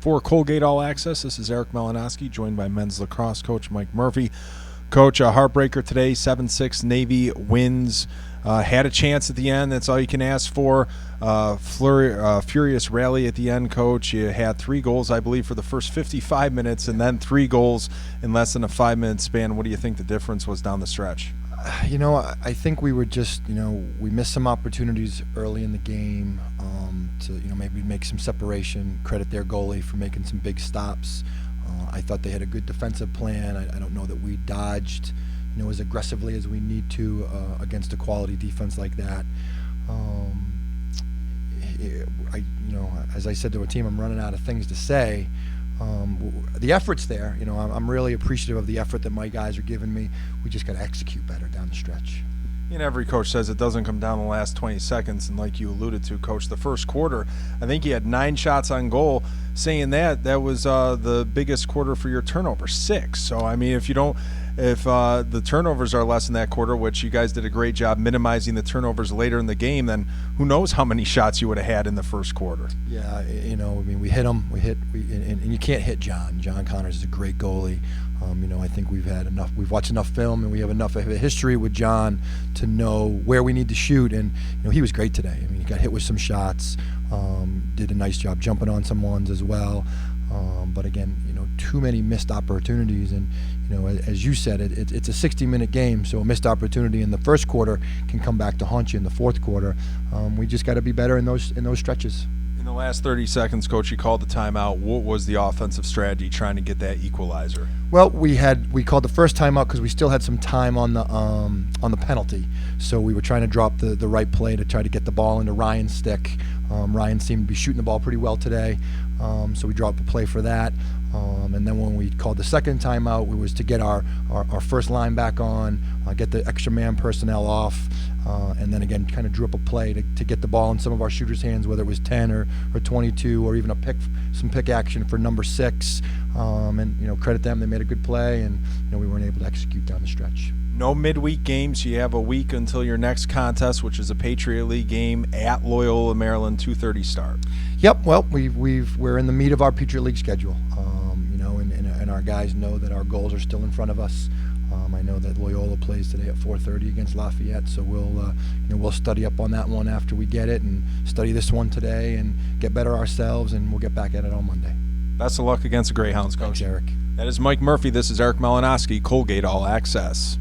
For Colgate All Access, this is Eric Malinowski, joined by men's lacrosse coach Mike Murphey. Coach, a heartbreaker today, 7-6 Navy wins. Had a chance at the end. That's all you can ask for. Furious rally at the end, Coach. You had 3 goals, I believe, for the first 55 minutes, and then 3 goals in less than a 5-minute span. What do you think the difference was down the stretch? You know, I think we were just, we missed some opportunities early in the game to, maybe make some separation, credit their goalie for making some big stops. I thought they had a good defensive plan. I don't know that we dodged, as aggressively as we need to against a quality defense like that. As I said to a team, I'm running out of things to say. The effort's there. I'm really appreciative of the effort that my guys are giving me. We just got to execute better down the stretch. And every coach says it doesn't come down the last 20 seconds. And like you alluded to, Coach, the first quarter, I think you had 9 shots on goal. Saying that was the biggest quarter for your turnover, 6. So, I mean, if the turnovers are less in that quarter, which you guys did a great job minimizing the turnovers later in the game, then who knows how many shots you would have had in the first quarter. Yeah, we hit them. And you can't hit John. John Connors is a great goalie. I think we've watched enough film, and we have enough of a history with John to know where we need to shoot. And he was great today. He got hit with some shots, did a nice job jumping on some ones as well. But again, too many missed opportunities. And as you said, it's a 60-minute game, so a missed opportunity in the first quarter can come back to haunt you in the fourth quarter. We just got to be better in those stretches. In the last 30 seconds, Coach, you called the timeout. What was the offensive strategy trying to get that equalizer? Well, we called the first timeout because we still had some time on the penalty. So we were trying to drop the right play to try to get the ball into Ryan's stick. Ryan seemed to be shooting the ball pretty well today, so we dropped the play for that. And then when we called the second timeout, it was to get our first line back on, get the extra man personnel off, and then again kind of drew up a play to get the ball in some of our shooters' hands, whether it was 10 or 22 or even some pick action for number 6. And credit them, they made a good play, and we weren't able to execute down the stretch. No midweek games. You have a week until your next contest, which is a Patriot League game at Loyola, Maryland, 2:30 start. Yep. Well, we're in the meat of our Patriot League schedule. And our guys know that our goals are still in front of us. I know that Loyola plays today at 4:30 against Lafayette, so we'll study up on that one after we get it, and study this one today and get better ourselves, and we'll get back at it on Monday. Best of luck against the Greyhounds, Coach. Thanks, Eric. That is Mike Murphey. This is Eric Malinowski, Colgate All Access.